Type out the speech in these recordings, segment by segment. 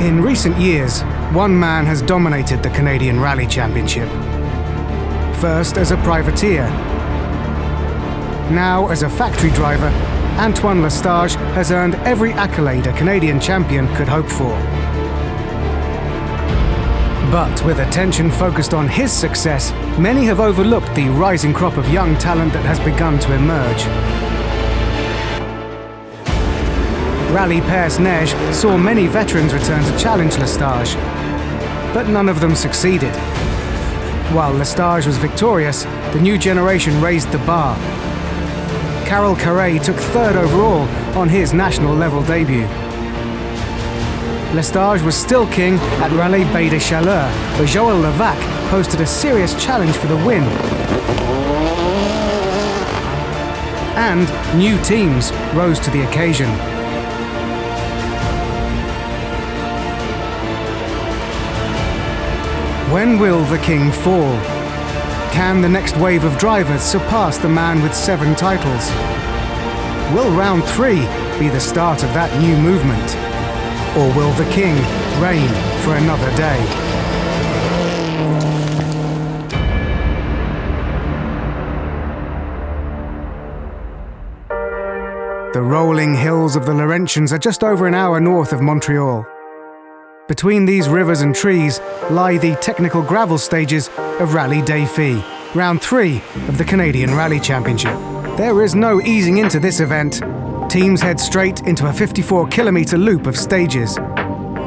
In recent years, one man has dominated the Canadian Rally Championship. First as a privateer. Now as a factory driver, Antoine Lestage has earned every accolade a Canadian champion could hope for. But with attention focused on his success, many have overlooked the rising crop of young talent that has begun to emerge. Rallye Perce-Neige saw many veterans return to challenge Lestage, but none of them succeeded. While Lestage was victorious, the new generation raised the bar. Carol Carré took third overall on his national level debut. Lestage was still king at Rallye Baie des Chaleurs, where Joël Levac posted a serious challenge for the win. And new teams rose to the occasion. When will the king fall? Can the next wave of drivers surpass the man with 7 titles? Will round 3 be the start of that new movement? Or will the king reign for another day? The rolling hills of the Laurentians are just over an hour north of Montreal. Between these rivers and trees lie the technical gravel stages of Rallye Défi, round 3 of the Canadian Rally Championship. There is no easing into this event. Teams head straight into a 54-kilometer loop of stages.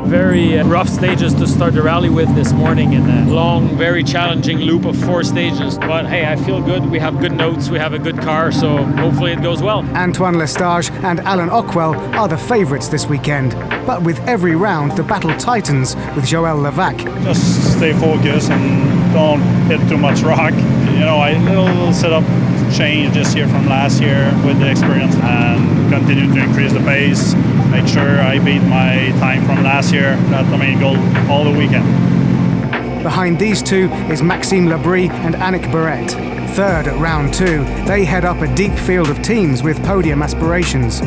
Very rough stages to start the rally with this morning, in a long, very challenging loop of 4 stages. But hey, I feel good. We have good notes, we have a good car, so hopefully it goes well. Antoine Lestage and Alain Ockwell are the favourites this weekend. But with every round, the battle tightens with Joël Levac. Just stay focused and don't hit too much rock. You know, a little setup change this year from last year with the experience, and continue to increase the pace. Make sure I beat my time from last year. That's the main goal all the weekend. Behind these two is Maxime Labrie and Annick Barrette. Third at round 2, they head up a deep field of teams with podium aspirations.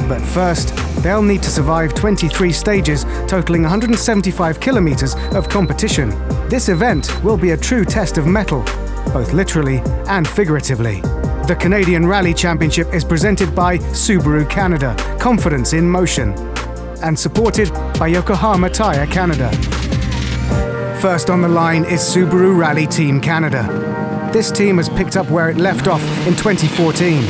But first, they'll need to survive 23 stages, totaling 175 kilometers of competition. This event will be a true test of mettle, both literally and figuratively. The Canadian Rally Championship is presented by Subaru Canada, confidence in motion, and supported by Yokohama Tire Canada. First on the line is Subaru Rally Team Canada. This team has picked up where it left off in 2014.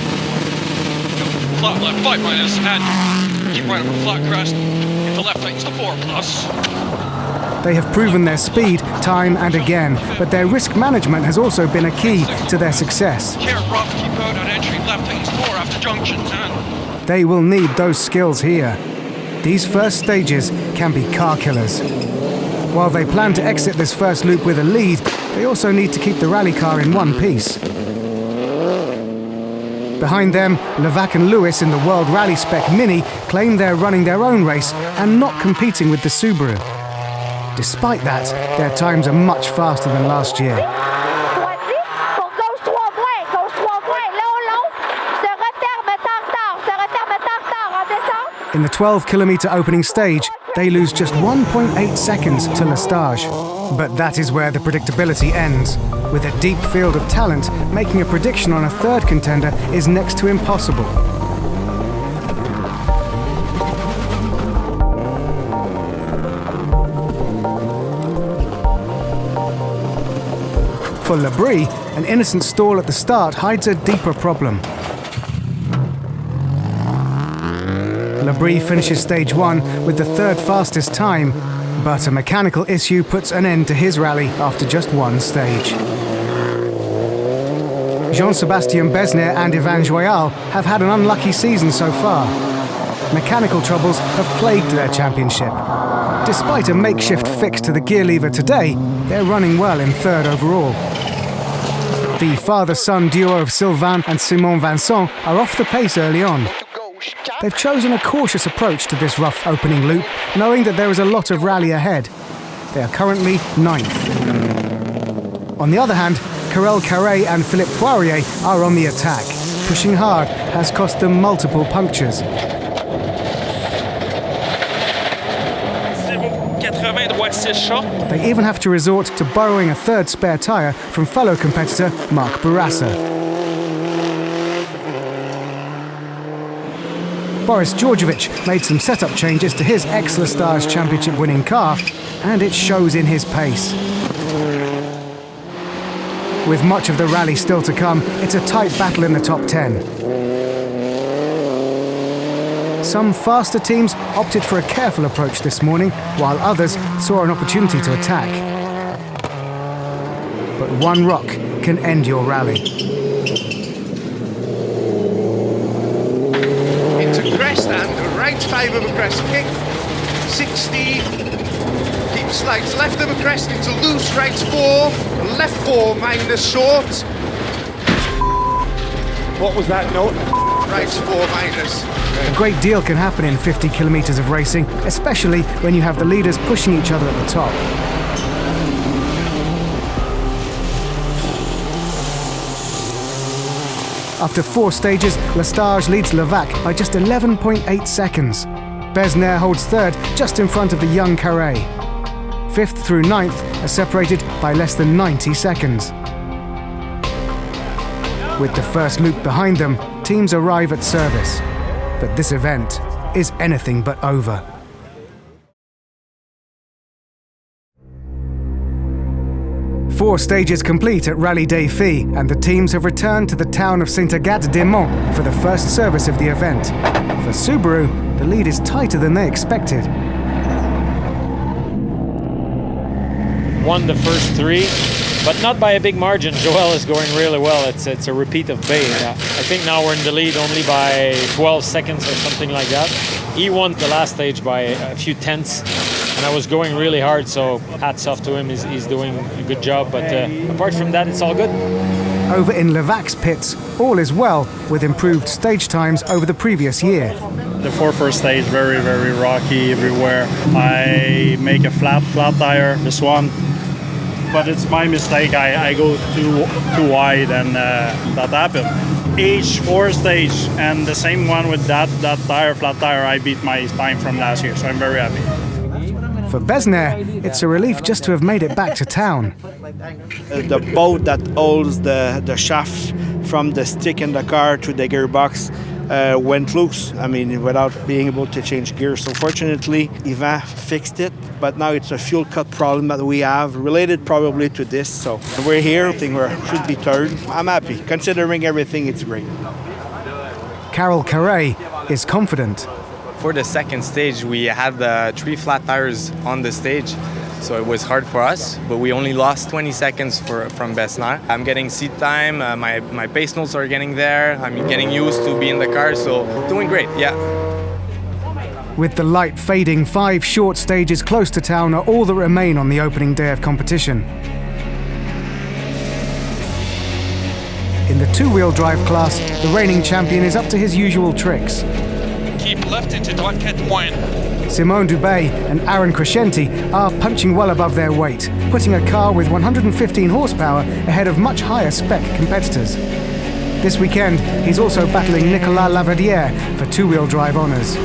Flat left 5 minus and keep right on the flat crest. The left tightens to 4 plus. They have proven their speed time and again, but their risk management has also been a key to their success. Care rough, keep out at entry, left tightens 4 after junction. And they will need those skills here. These first stages can be car killers. While they plan to exit this first loop with a lead, they also need to keep the rally car in one piece. Behind them, Levac and Lewis in the World Rally Spec Mini claim they're running their own race and not competing with the Subaru. Despite that, their times are much faster than last year. In the 12-kilometer opening stage, they lose just 1.8 seconds to Lestage. But that is where the predictability ends. With a deep field of talent, making a prediction on a third contender is next to impossible. For Labrie, an innocent stall at the start hides a deeper problem. Labrie finishes stage 1 with the 3rd fastest time, but a mechanical issue puts an end to his rally after just 1 stage. Jean-Sébastien Besnier and Yvan Joyal have had an unlucky season so far. Mechanical troubles have plagued their championship. Despite a makeshift fix to the gear lever today, they're running well in 3rd overall. The father-son duo of Sylvain and Simon Vincent are off the pace early on. They've chosen a cautious approach to this rough opening loop, knowing that there is a lot of rally ahead. They are currently 9th. On the other hand, Carol Carré and Philippe Poirier are on the attack. Pushing hard has cost them multiple punctures. de droite 6 short. They even have to resort to borrowing a third spare tyre from fellow competitor Mark Bourassa. Boris Georgievich made some setup changes to his ex-Lestage championship-winning car, and it shows in his pace. With much of the rally still to come, it's a tight battle in the top 10. Some faster teams opted for a careful approach this morning, while others saw an opportunity to attack. But one rock can end your rally. Into crest and the right 5 of a crest kick. 60. Keep slides left of a crest into loose, right 4. Left 4 minus short. What was that note? Right 4 minus. A great deal can happen in 50 kilometers of racing, especially when you have the leaders pushing each other at the top. After 4 stages, Lestage leads Levac by just 11.8 seconds. Besnard holds third, just in front of the young Carré. 5th through 9th are separated by less than 90 seconds. With the first loop behind them, teams arrive at service. But this event is anything but over. Four stages complete at Rallye Défi, and the teams have returned to the town of Ste-Agathe for the first service of the event. For Subaru, the lead is tighter than they expected. Won the first 3, but not by a big margin. Joel is going really well. It's a repeat of Bay. I think now we're in the lead only by 12 seconds or something like that. He won the last stage by a few tenths, and I was going really hard, so hats off to him. He's doing a good job, but apart from that, it's all good. Over in Levac's pits, all is well, with improved stage times over the previous year. The 4 first stage, very, very rocky everywhere. I make a flat tire, this one. But it's my mistake. I go too wide, and that happened. Each 4 stage, and the same one with that tire, flat tire, I beat my time from last year, so I'm very happy. For Besnard, it's a relief just to have made it back to town. The bolt that holds the shaft from the stick in the car to the gearbox went loose, without being able to change gears. So fortunately, Ivan fixed it, but now it's a fuel cut problem that we have, related probably to this. So we're here, I think we should be third. I'm happy. Considering everything, it's great. Carol Carré is confident. For the second stage, we had the 3 flat tires on the stage, so it was hard for us, but we only lost 20 seconds from Besnard. I'm getting seat time, my pace notes are getting there, I'm getting used to being in the car, so doing great, yeah. With the light fading, 5 short stages close to town are all that remain on the opening day of competition. In the 2-wheel drive class, the reigning champion is up to his usual tricks. Keep left into droite 4 Simone Dubé and Aaron Crescenti are punching well above their weight, putting a car with 115 horsepower ahead of much higher spec competitors. This weekend, he's also battling Nicolas Lavadière for 2-wheel drive honours.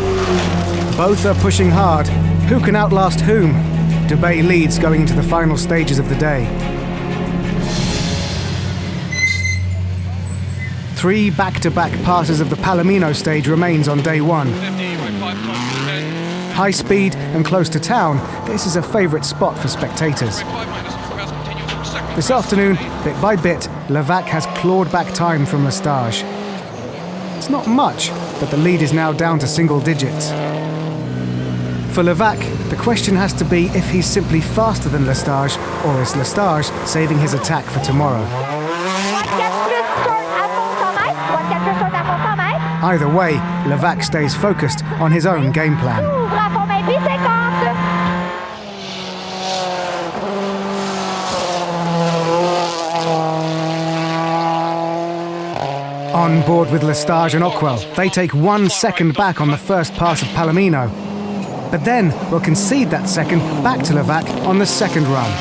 Both are pushing hard. Who can outlast whom? Dubé leads going into the final stages of the day. 3 back-to-back passes of the Palomino stage remains on day 1. 50, right 5 minus 10. High speed and close to town, this is a favourite spot for spectators. Right 5 minus crest, continue through second. This afternoon, bit by bit, Levac has clawed back time from Lestage. It's not much, but the lead is now down to single digits. For Levac, the question has to be if he's simply faster than Lestage, or is Lestage saving his attack for tomorrow. Either way, Levac stays focused on his own game plan. On board with Lestage and Ockwell, they take 1 second back on the first pass of Palomino, but then will concede that second back to Levac on the second run.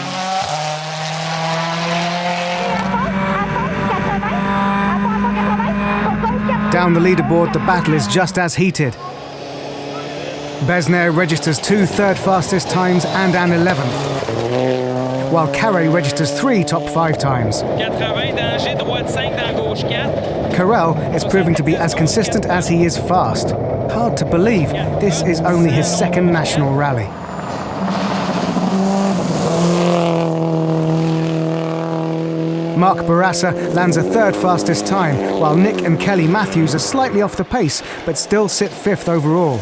Down the leaderboard, the battle is just as heated. Besner registers 2 third fastest times and an 11th, while Carré registers 3 top 5 times. 80, danger, droite 5, dans gauche 4. Carrel is proving to be as consistent as he is fast. Hard to believe this is only his second national rally. Mark Barassa lands a 3rd fastest time, while Nick and Kelly Matthews are slightly off the pace, but still sit 5th overall.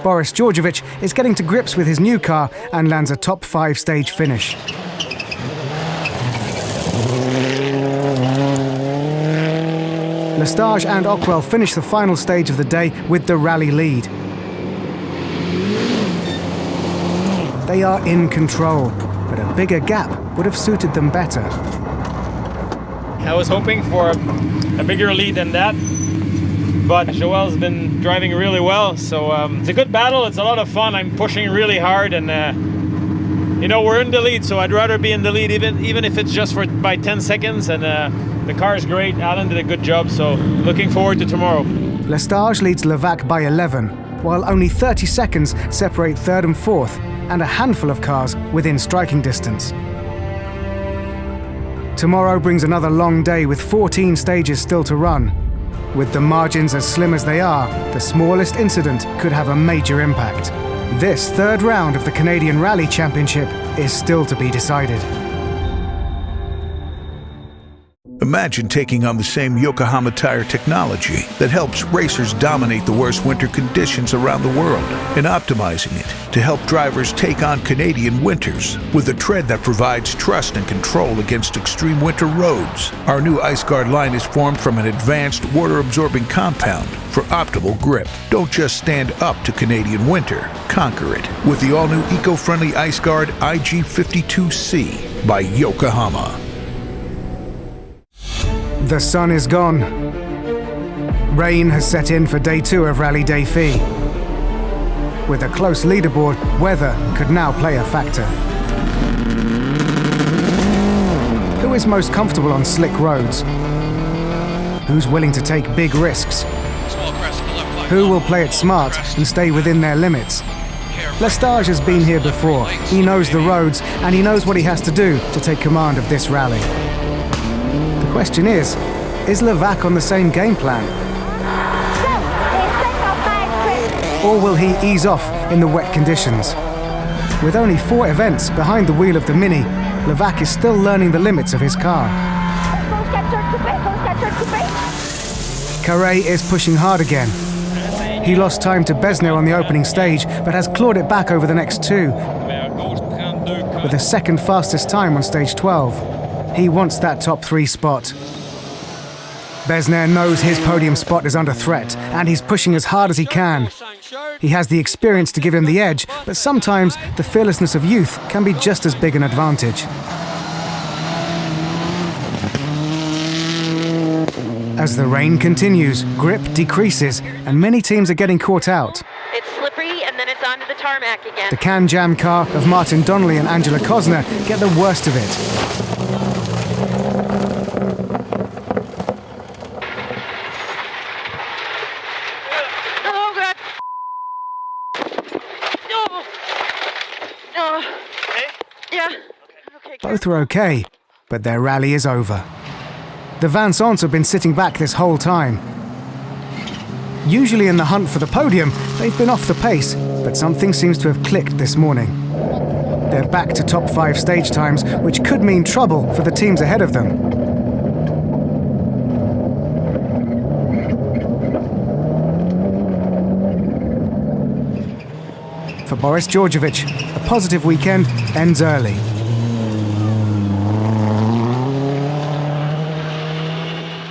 Boris Georgievich is getting to grips with his new car and lands a top 5 stage finish. Lestage and Ockwell finish the final stage of the day with the rally lead. They are in control, but a bigger gap would have suited them better. I was hoping for a bigger lead than that, but Joel's been driving really well, so it's a good battle. It's a lot of fun. I'm pushing really hard, and you know, we're in the lead, so I'd rather be in the lead even if it's just by 10 seconds. And the car is great. Alan did a good job, so looking forward to tomorrow. Lestage leads Levac by 11, while only 30 seconds separate 3rd and 4th, and a handful of cars within striking distance. Tomorrow brings another long day with 14 stages still to run. With the margins as slim as they are, the smallest incident could have a major impact. This 3rd round of the Canadian Rally Championship is still to be decided. Imagine taking on the same Yokohama Tire technology that helps racers dominate the worst winter conditions around the world and optimizing it to help drivers take on Canadian winters with a tread that provides trust and control against extreme winter roads. Our new Ice Guard line is formed from an advanced water-absorbing compound for optimal grip. Don't just stand up to Canadian winter, conquer it with the all-new eco-friendly Ice Guard IG52C by Yokohama. The sun is gone. Rain has set in for day 2 of Rallye Défi. With a close leaderboard, weather could now play a factor. Who is most comfortable on slick roads? Who's willing to take big risks? Who will play it smart and stay within their limits? Lestage has been here before. He knows the roads, and he knows what he has to do to take command of this rally. The question is Levac on the same game plan? Or will he ease off in the wet conditions? With only 4 events behind the wheel of the Mini, Levac is still learning the limits of his car. Carré is pushing hard again. He lost time to Besner on the opening stage, but has clawed it back over the next 2, with the 2nd fastest time on stage 12. He wants that top 3 spot. Besner knows his podium spot is under threat, and he's pushing as hard as he can. He has the experience to give him the edge, but sometimes the fearlessness of youth can be just as big an advantage. As the rain continues, grip decreases, and many teams are getting caught out. It's slippery, and then it's onto the tarmac again. The Can-Jam car of Martin Donnelly and Angela Kozner get the worst of it. Both are okay, but their rally is over. The Vincents have been sitting back this whole time. Usually in the hunt for the podium, they've been off the pace, but something seems to have clicked this morning. They're back to top 5 stage times, which could mean trouble for the teams ahead of them. For Boris Georgievich, a positive weekend ends early.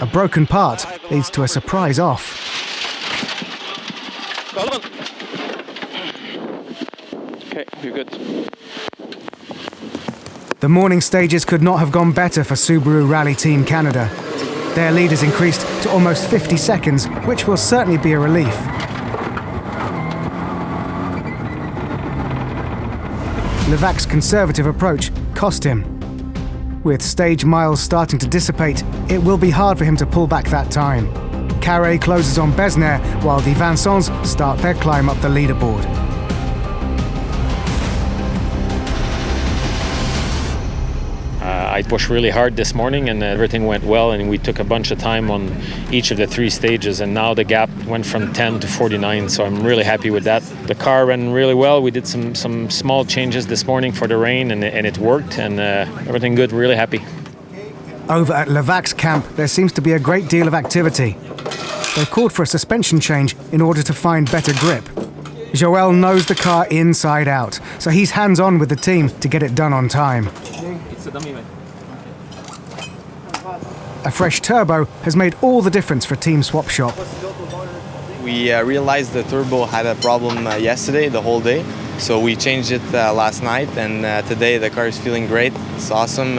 A broken part leads to a surprise off. Okay, you're good. The morning stages could not have gone better for Subaru Rally Team Canada. Their lead has increased to almost 50 seconds, which will certainly be a relief. Levac's conservative approach cost him. With stage miles starting to dissipate, it will be hard for him to pull back that time. Carré closes on Besnard, while the Vincents start their climb up the leaderboard. I pushed really hard this morning and everything went well, and we took a bunch of time on each of the 3 stages, and now the gap went from 10 to 49, so I'm really happy with that. The car ran really well. We did some small changes this morning for the rain, and it worked, and everything good, really happy. Over at Levac's camp, there seems to be a great deal of activity. They've called for a suspension change in order to find better grip. Joel knows the car inside out, so he's hands-on with the team to get it done on time. A fresh turbo has made all the difference for Team Swap Shop. We realized the turbo had a problem yesterday, the whole day. So we changed it last night, and today the car is feeling great. It's awesome.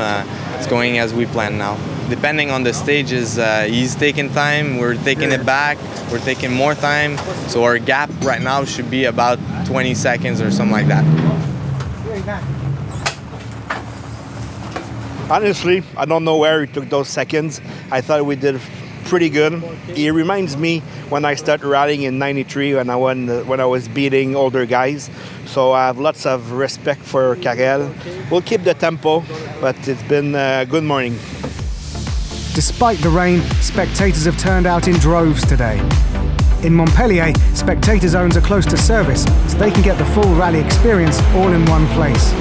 It's going as we planned now. Depending on the stages, he's taking time, we're taking it back, we're taking more time. So our gap right now should be about 20 seconds or something like that. Honestly, I don't know where he took those seconds. I thought we did pretty good. He reminds me when I started rallying in '93 when I was beating older guys. So I have lots of respect for Karel. We'll keep the tempo, but it's been a good morning. Despite the rain, spectators have turned out in droves today. In Montpellier, spectator zones are close to service, so they can get the full rally experience all in one place.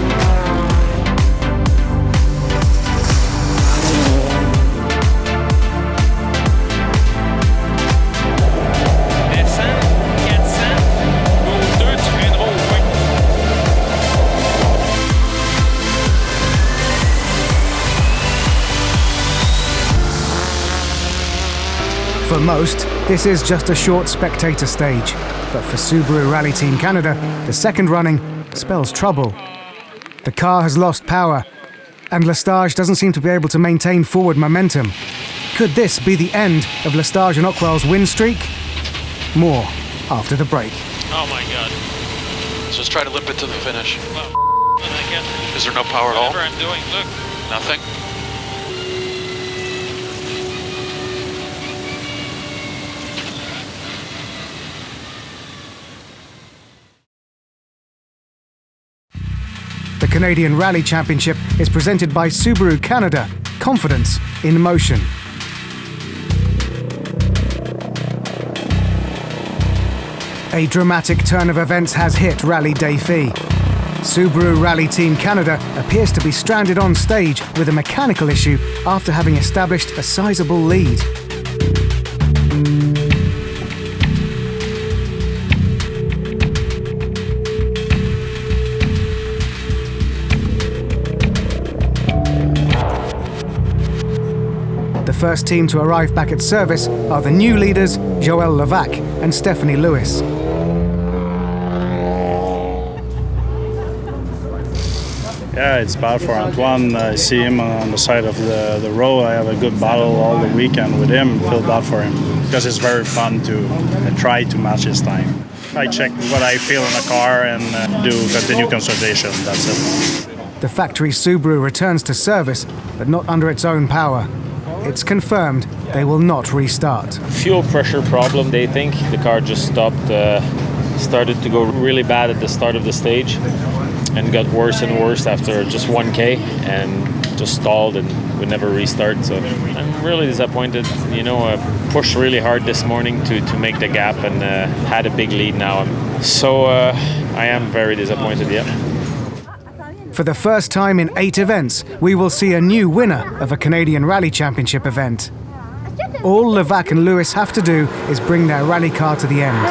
For most, this is just a short spectator stage, but for Subaru Rally Team Canada, the second running spells trouble. The car has lost power, and Lestage doesn't seem to be able to maintain forward momentum. Could this be the end of Lestage and Ockwell's win streak? More after the break. Oh my god. So let's try to limp it to the finish. Is there no power at all? Whatever I'm doing, look. Nothing? The Canadian Rally Championship is presented by Subaru Canada. Confidence in motion. A dramatic turn of events has hit Rallye Défi. Subaru Rally Team Canada appears to be stranded on stage with a mechanical issue after having established a sizable lead. The first team to arrive back at service are the new leaders, Joël Levac and Stephanie Lewis. Yeah, it's bad for Antoine. I see him on the side of the road. I have a good battle all the weekend with him. Feel bad for him because it's very fun to try to match his time. I check what I feel in the car and do continue consultation. That's it. The factory Subaru returns to service, but not under its own power. It's confirmed they will not restart. Fuel pressure problem, they think. The car just stopped, started to go really bad at the start of the stage and got worse and worse after just 1K and just stalled and would never restart. So I'm really disappointed. You know, I pushed really hard this morning to make the gap and had a big lead now. So I am very disappointed, yeah. For the first time in 8 events, we will see a new winner of a Canadian Rally Championship event. All Levac and Lewis have to do is bring their rally car to the end.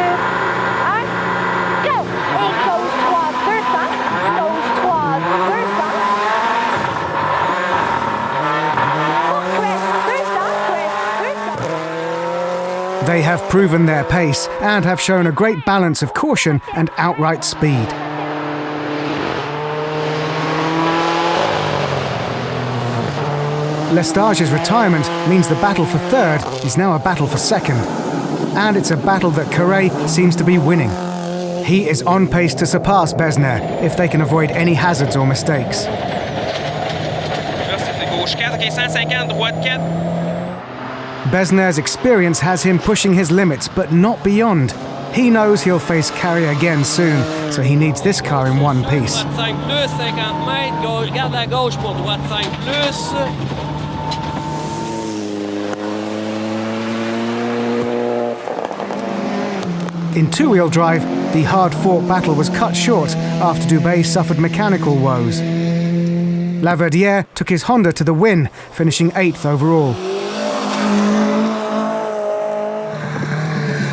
They have proven their pace and have shown a great balance of caution and outright speed. Lestage's retirement means the battle for third is now a battle for second. And it's a battle that Carré seems to be winning. He is on pace to surpass Besnard if they can avoid any hazards or mistakes. Besner's experience has him pushing his limits, but not beyond. He knows he'll face Carré again soon, so he needs this car in one piece. In two-wheel drive, the hard-fought battle was cut short after Dubé suffered mechanical woes. Laverdiere took his Honda to the win, finishing 8th overall.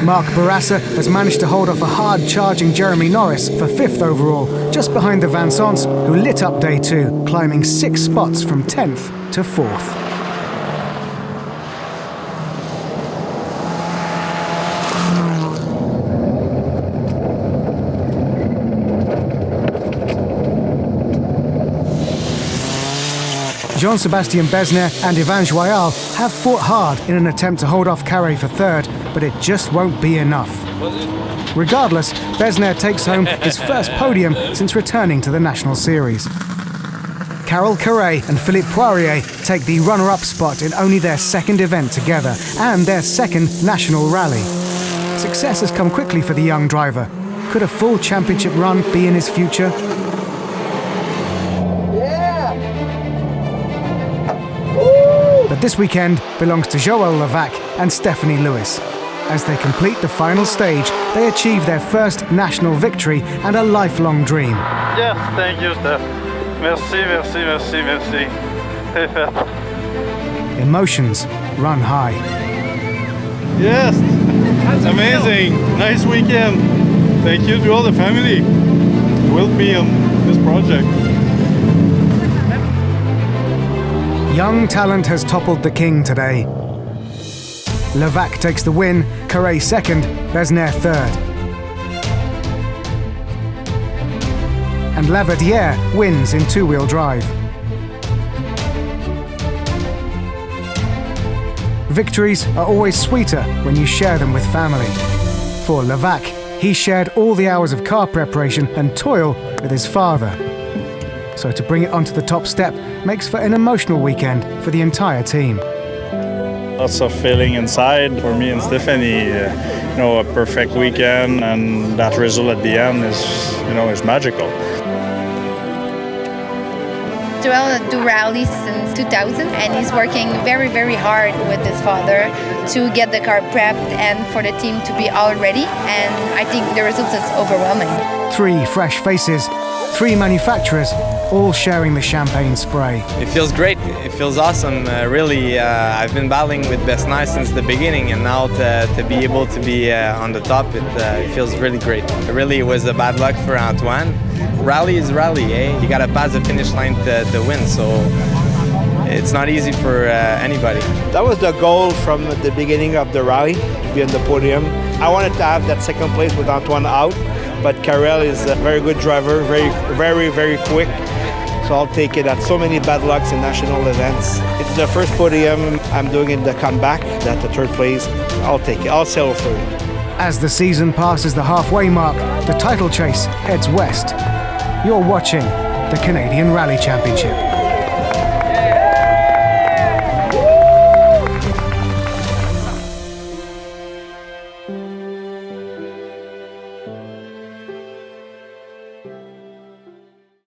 Marc Bourassa has managed to hold off a hard-charging Jeremy Norris for 5th overall, just behind the Vincents, who lit up day 2, climbing 6 spots from 10th to 4th. Jean-Sébastien Besner and Yvan Joyal have fought hard in an attempt to hold off Carré for 3rd, but it just won't be enough. Regardless, Besner takes home his first podium since returning to the National Series. Carol Carré and Philippe Poirier take the runner-up spot in only their 2nd event together and their 2nd national rally. Success has come quickly for the young driver. Could a full championship run be in his future? But this weekend belongs to Joël Levac and Stephanie Lewis. As they complete the final stage, they achieve their first national victory and a lifelong dream. Yes, thank you, Steph. Merci, merci, merci, merci. Perfect. Emotions run high. Yes, amazing. Nice weekend. Thank you to all the family who will be on this project. Young talent has toppled the king today. Levac takes the win, Carré 2nd, Besner 3rd. And Laverdiere wins in two-wheel drive. Victories are always sweeter when you share them with family. For Levac, he shared all the hours of car preparation and toil with his father. So to bring it onto the top step makes for an emotional weekend for the entire team. Lots of feeling inside for me and Stephanie. A perfect weekend, and that result at the end is magical. Joel do rallies since 2000, and he's working very, very hard with his father to get the car prepped and for the team to be all ready. And I think the result is overwhelming. 3 fresh faces, 3 manufacturers, all sharing the champagne spray. It feels great. It feels awesome. Really, I've been battling with Besner since the beginning, and now to be able to be on the top, it feels really great. It really was a bad luck for Antoine. Rally is rally, eh? You gotta pass the finish line to win, so it's not easy for anybody. That was the goal from the beginning of the rally, to be on the podium. I wanted to have that 2nd place with Antoine out, but Carrel is a very good driver, very quick. So I'll take it. At so many bad lucks in national events. It's the first podium I'm doing in the comeback. That's the 3rd place. I'll take it. I'll settle for it. As the season passes the halfway mark, the title chase heads west. You're watching the Canadian Rally Championship.